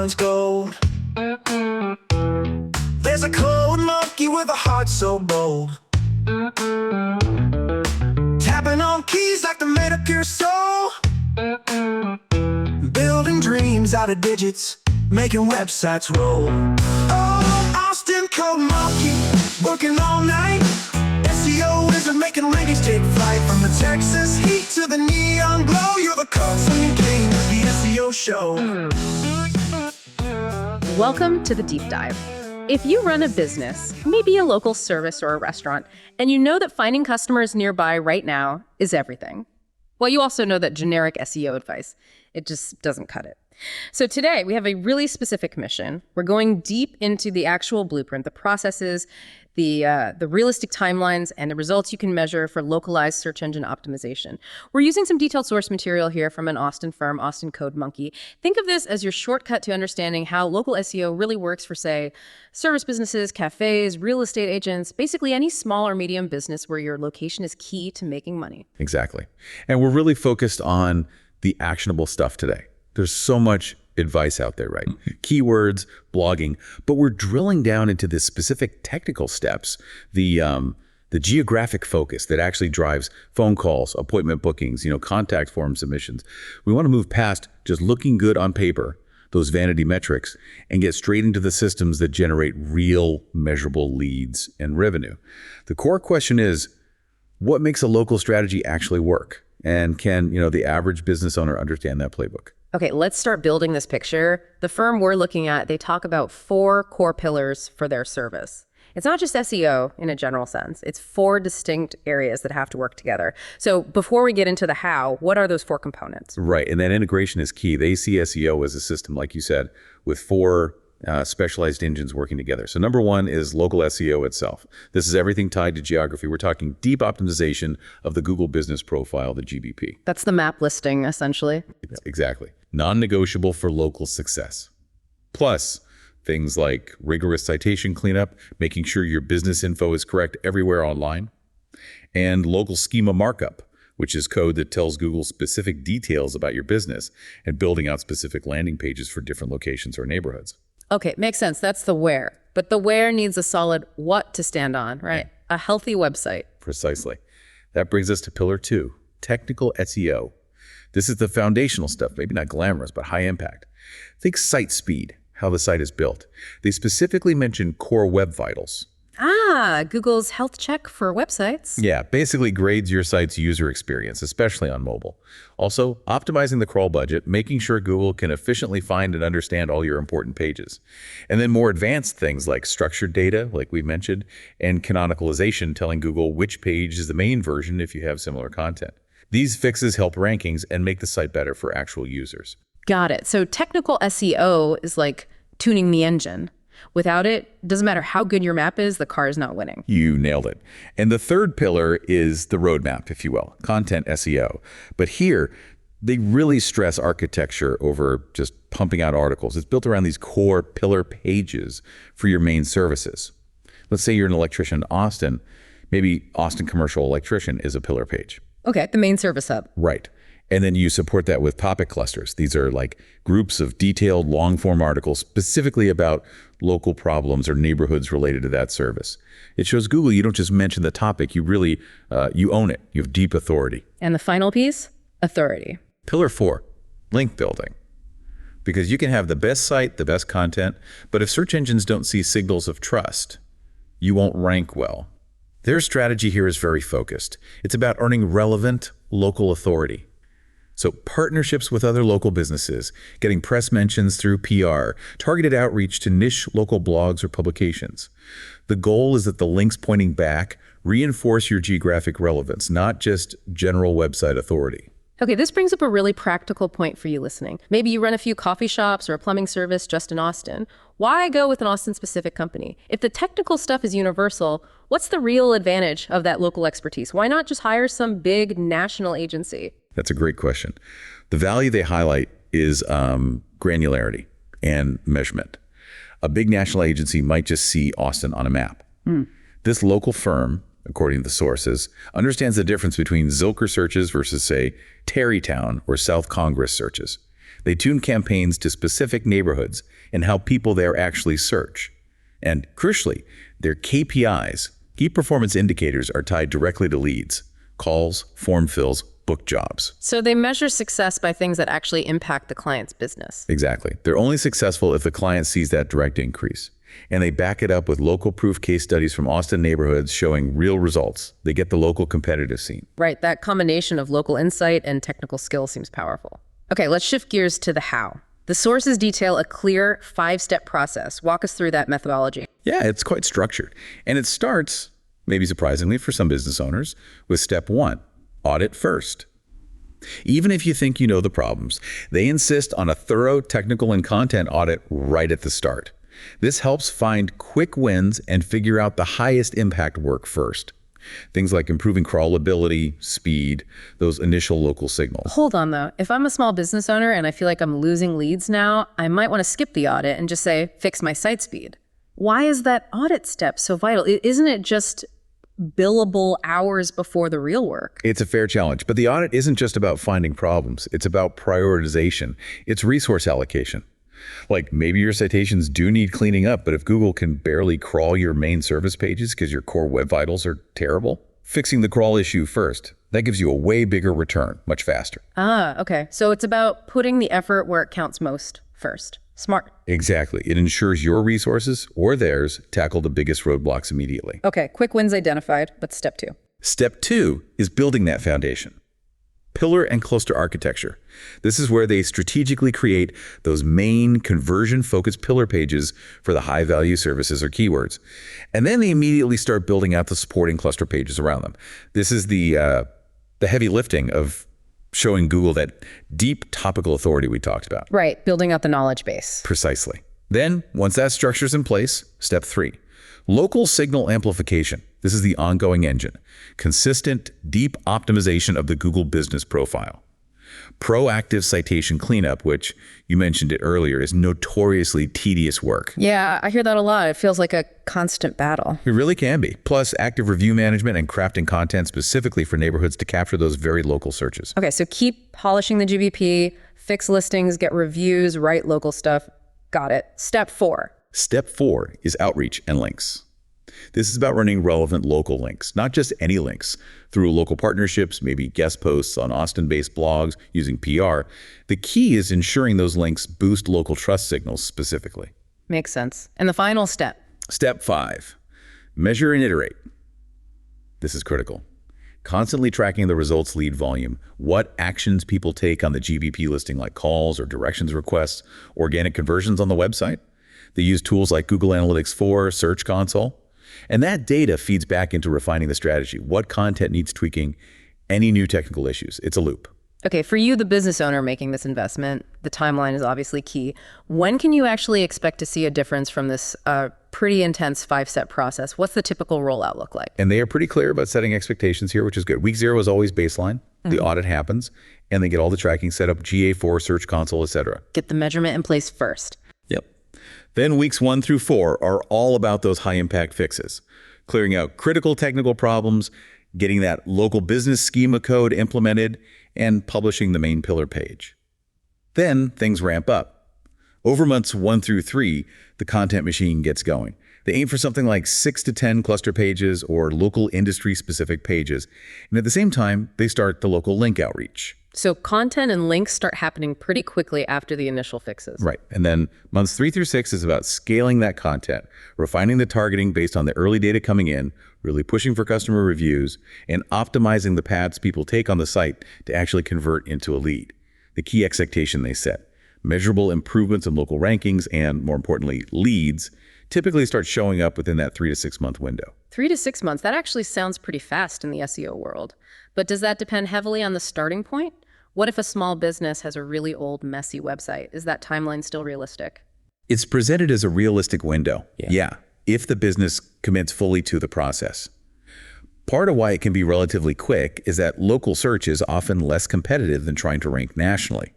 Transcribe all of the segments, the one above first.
turns gold. There's a cold monkey with a heart so bold, tapping on keys like they made up your soul, building dreams out of digits, making websites roll. Oh, Austin code monkey, working all night. SEO wizard making rankings take flight. From the Texas heat to the neon glow, you're the constant king of the SEO show. Welcome to the Deep Dive. If you run a business, maybe a local service or a restaurant, and you know that finding customers nearby right now is everything, well, you also know that generic SEO advice, it just doesn't cut it. So today we have a really specific mission. We're going deep into the actual blueprint, the processes, the realistic timelines, and the results you can measure for localized search engine optimization. We're using some detailed source material here from an Austin firm, Austin Code Monkey. Think of this as your shortcut to understanding how local SEO really works for, say, service businesses, cafes, real estate agents, basically any small or medium business where your location is key to making money. Exactly. And we're really focused on the actionable stuff today. There's so much advice out there, right? Keywords, blogging, but we're drilling down into the specific technical steps, the geographic focus that actually drives phone calls, appointment bookings, contact form submissions. We want to move past just looking good on paper, those vanity metrics, and get straight into the systems that generate real measurable leads and revenue. The core question is, what makes a local strategy actually work? And can, the average business owner understand that playbook? Okay, let's start building this picture. The firm we're looking at, they talk about 4 core pillars for their service. It's not just SEO in a general sense. It's 4 distinct areas that have to work together. So before we get into the how, what are those 4 components? Right, and that integration is key. They see SEO as a system, like you said, with 4 specialized engines working together. So number 1 is local SEO itself. This is everything tied to geography. We're talking deep optimization of the Google Business Profile, the GBP. That's the map listing, essentially. Exactly. Non-negotiable for local success. Plus, things like rigorous citation cleanup, making sure your business info is correct everywhere online, and local schema markup, which is code that tells Google specific details about your business and building out specific landing pages for different locations or neighborhoods. Okay, makes sense. That's the where. But the where needs a solid what to stand on, right? A healthy website. Precisely. That brings us to pillar 2, technical SEO. This is the foundational stuff, maybe not glamorous, but high impact. Think site speed, how the site is built. They specifically mention core web vitals. Google's health check for websites. Yeah, basically grades your site's user experience, especially on mobile. Also, optimizing the crawl budget, making sure Google can efficiently find and understand all your important pages. And then more advanced things like structured data, like we mentioned, and canonicalization, telling Google which page is the main version if you have similar content. These fixes help rankings and make the site better for actual users. Got it. So technical SEO is like tuning the engine. Without it, doesn't matter how good your map is, the car is not winning. You nailed it. And the third pillar is the roadmap, if you will, content SEO. But here, they really stress architecture over just pumping out articles. It's built around these core pillar pages for your main services. Let's say you're an electrician in Austin. Maybe Austin Commercial Electrician is a pillar page. Okay, the main service hub. Right. And then you support that with topic clusters. These are like groups of detailed long-form articles specifically about local problems or neighborhoods related to that service. It shows Google you don't just mention the topic, you really, you own it. You have deep authority. And the final piece, authority. Pillar 4, link building. Because you can have the best site, the best content, but if search engines don't see signals of trust, you won't rank well. Their strategy here is very focused. It's about earning relevant local authority. So partnerships with other local businesses, getting press mentions through PR, targeted outreach to niche local blogs or publications. The goal is that the links pointing back reinforce your geographic relevance, not just general website authority. Okay, this brings up a really practical point for you listening. Maybe you run a few coffee shops or a plumbing service just in Austin. Why go with an Austin-specific company? If the technical stuff is universal, what's the real advantage of that local expertise? Why not just hire some big national agency? That's a great question. The value they highlight is granularity and measurement. A big national agency might just see Austin on a map. This local firm, according to the sources, understands the difference between Zilker searches versus, say, Tarrytown or South Congress searches. They tune campaigns to specific neighborhoods and how people there actually search. And crucially, their KPIs, key performance indicators, are tied directly to leads, calls, form fills, book jobs. So they measure success by things that actually impact the client's business. Exactly. They're only successful if the client sees that direct increase. And they back it up with local proof case studies from Austin neighborhoods showing real results. They get the local competitive scene. Right, that combination of local insight and technical skill seems powerful. Okay, let's shift gears to the how. The sources detail a clear 5-step process. Walk us through that methodology. Yeah, it's quite structured. And it starts, maybe surprisingly for some business owners, with step 1, audit first. Even if you think you know the problems, they insist on a thorough technical and content audit right at the start. This helps find quick wins and figure out the highest impact work first. Things like improving crawlability, speed, those initial local signals. Hold on though, if I'm a small business owner and I feel like I'm losing leads now, I might want to skip the audit and just say, fix my site speed. Why is that audit step so vital? Isn't it just billable hours before the real work? It's a fair challenge, but the audit isn't just about finding problems. It's about prioritization. It's resource allocation. Like maybe your citations do need cleaning up, but if Google can barely crawl your main service pages because your core web vitals are terrible, fixing the crawl issue first, that gives you a way bigger return, much faster. Ah, okay. So it's about putting the effort where it counts most first. Smart. Exactly. It ensures your resources or theirs tackle the biggest roadblocks immediately. Okay, quick wins identified, but step 2. Step 2 is building that foundation. Pillar and cluster architecture. This is where they strategically create those main conversion-focused pillar pages for the high-value services or keywords. And then they immediately start building out the supporting cluster pages around them. This is the heavy lifting of showing Google that deep topical authority we talked about. Right, building out the knowledge base. Precisely. Then, once that structure's in place, step 3, local signal amplification. This is the ongoing engine. Consistent, deep optimization of the Google business profile. Proactive citation cleanup, which you mentioned it earlier, is notoriously tedious work. Yeah, I hear that a lot. It feels like a constant battle. It really can be. Plus, active review management and crafting content specifically for neighborhoods to capture those very local searches. Okay, so keep polishing the GBP, fix listings, get reviews, write local stuff. Got it. Step 4. Step 4 is outreach and links. This is about running relevant local links, not just any links, through local partnerships, maybe guest posts on Austin-based blogs using PR. The key is ensuring those links boost local trust signals specifically. Makes sense. And the final step. Step 5, measure and iterate. This is critical. Constantly tracking the results lead volume, what actions people take on the GBP listing like calls or directions requests, organic conversions on the website. They use tools like Google Analytics 4, Search Console. And that data feeds back into refining the strategy. What content needs tweaking, any new technical issues. It's a loop. Okay, for you, the business owner making this investment, the timeline is obviously key. When can you actually expect to see a difference from this pretty intense 5-step process? What's the typical rollout look like? And they are pretty clear about setting expectations here, which is good. Week 0 is always baseline. The audit happens, and they get all the tracking set up, GA4, Search Console, etc. Get the measurement in place first. Yep. Then weeks 1 through 4 are all about those high-impact fixes, clearing out critical technical problems, getting that local business schema code implemented, and publishing the main pillar page. Then things ramp up. Over months 1 through 3, the content machine gets going. They aim for something like 6 to 10 cluster pages or local industry-specific pages. And at the same time, they start the local link outreach. So content and links start happening pretty quickly after the initial fixes. Right. And then months 3 through 6 is about scaling that content, refining the targeting based on the early data coming in, really pushing for customer reviews, and optimizing the paths people take on the site to actually convert into a lead. The key expectation they set. Measurable improvements in local rankings and, more importantly, leads typically start showing up within that 3 to 6 month window. 3 to 6 months, that actually sounds pretty fast in the SEO world. But does that depend heavily on the starting point? What if a small business has a really old, messy website? Is that timeline still realistic? It's presented as a realistic window. Yeah, if the business commits fully to the process. Part of why it can be relatively quick is that local search is often less competitive than trying to rank nationally.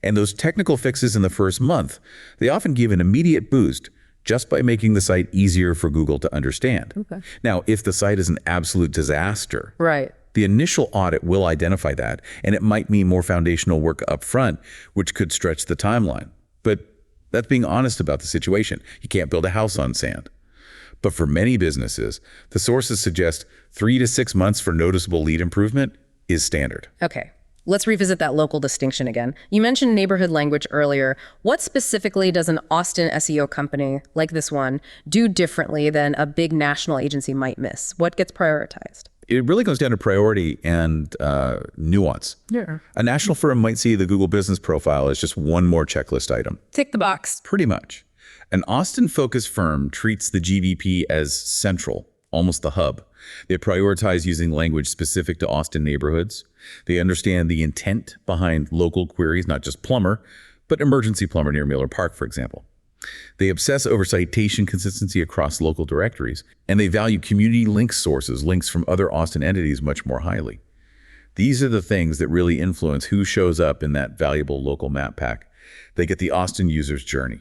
And those technical fixes in the first month, they often give an immediate boost just by making the site easier for Google to understand. Now, if the site is an absolute disaster, Right. The initial audit will identify that, and it might mean more foundational work up front, which could stretch the timeline. But that's being honest about the situation. You can't build a house on sand. But for many businesses, the sources suggest 3 to 6 months for noticeable lead improvement is standard. Okay, let's revisit that local distinction again. You mentioned neighborhood language earlier. What specifically does an Austin SEO company like this one do differently than a big national agency might miss? What gets prioritized? It really comes down to priority and nuance. Yeah. A national firm might see the Google Business Profile as just one more checklist item. Tick the box. Pretty much. An Austin-focused firm treats the GBP as central, almost the hub. They prioritize using language specific to Austin neighborhoods. They understand the intent behind local queries, not just plumber, but emergency plumber near Miller Park, for example. They obsess over citation consistency across local directories, and they value community link sources, links from other Austin entities, much more highly. These are the things that really influence who shows up in that valuable local map pack. They get the Austin user's journey.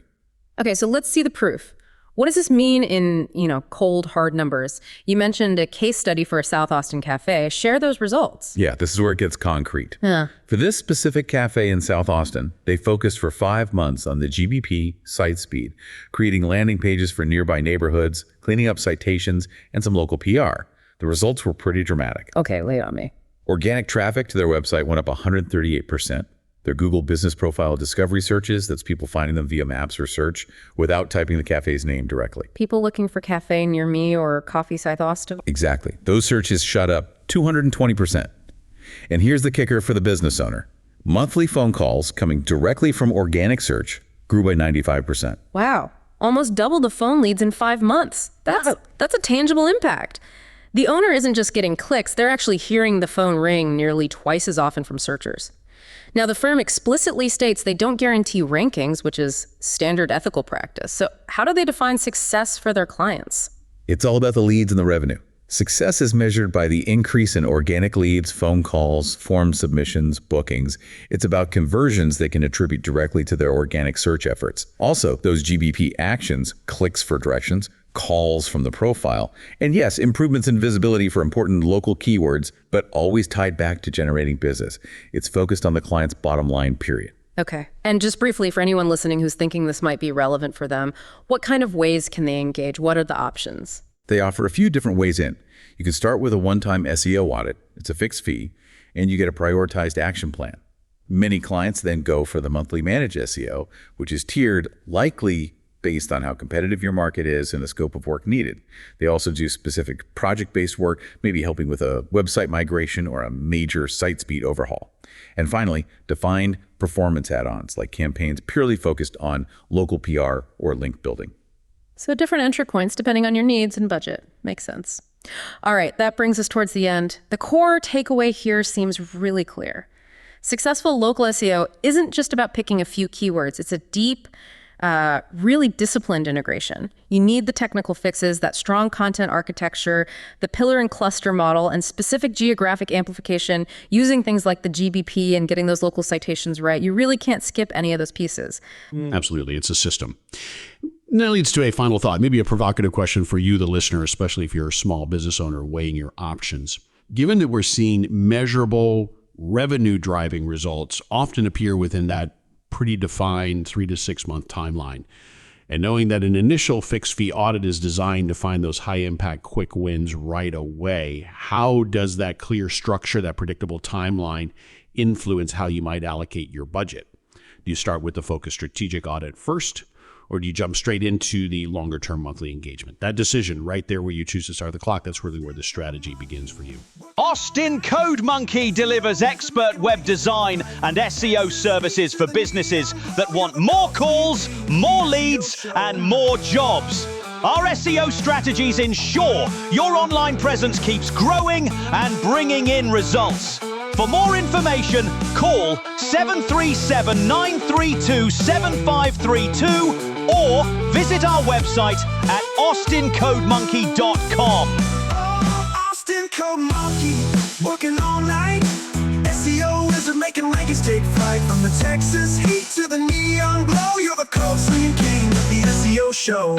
Okay, so let's see the proof. What does this mean in, cold, hard numbers? You mentioned a case study for a South Austin cafe. Share those results. Yeah, this is where it gets concrete. Yeah. For this specific cafe in South Austin, they focused for 5 months on the GBP site speed, creating landing pages for nearby neighborhoods, cleaning up citations, and some local PR. The results were pretty dramatic. Okay, lay it on me. Organic traffic to their website went up 138%. Their Google Business Profile discovery searches, that's people finding them via maps or search without typing the cafe's name directly. People looking for cafe near me or coffee South Austin? Exactly. Those searches shot up 220%. And here's the kicker for the business owner. Monthly phone calls coming directly from organic search grew by 95%. Wow, almost double the phone leads in 5 months. That's a tangible impact. The owner isn't just getting clicks, they're actually hearing the phone ring nearly twice as often from searchers. Now, the firm explicitly states they don't guarantee rankings, which is standard ethical practice. So how do they define success for their clients? It's all about the leads and the revenue. Success is measured by the increase in organic leads, phone calls, form submissions, bookings. It's about conversions they can attribute directly to their organic search efforts. Also, those GBP actions, clicks for directions, calls from the profile, and yes, improvements in visibility for important local keywords, but always tied back to generating business. It's focused on the client's bottom line, period. Okay. And just briefly, for anyone listening who's thinking this might be relevant for them, what kind of ways can they engage? What are the options? They offer a few different ways in. You can start with a one-time SEO audit. It's a fixed fee, and you get a prioritized action plan. Many clients then go for the monthly managed SEO, which is tiered, likely based on how competitive your market is and the scope of work needed. They also do specific project-based work, maybe helping with a website migration or a major site speed overhaul. And finally, defined performance add-ons like campaigns purely focused on local PR or link building. So different entry points depending on your needs and budget. Makes sense. All right, that brings us towards the end. The core takeaway here seems really clear. Successful local SEO isn't just about picking a few keywords. It's a deep, really disciplined integration. You need the technical fixes, that strong content architecture, the pillar and cluster model, and specific geographic amplification using things like the GBP and getting those local citations right. You really can't skip any of those pieces. Absolutely. It's a system. And that leads to a final thought, maybe a provocative question for you, the listener, especially if you're a small business owner weighing your options. Given that we're seeing measurable revenue-driving results often appear within that pretty defined 3 to 6 month timeline, and knowing that an initial fixed fee audit is designed to find those high impact quick wins right away, how does that clear structure, that predictable timeline, influence how you might allocate your budget? Do you start with the focused strategic audit first, or do you jump straight into the longer term monthly engagement? That decision right there where you choose to start the clock, that's really where the strategy begins for you. Austin Code Monkey delivers expert web design and SEO services for businesses that want more calls, more leads, and more jobs. Our SEO strategies ensure your online presence keeps growing and bringing in results. For more information, call 737-932-7532 or visit our website at austincodemonkey.com. Austin Code Monkey, working all night. SEO isn't making rankings take flight. From the Texas heat to the neon glow, you're the code swinging king of the SEO show.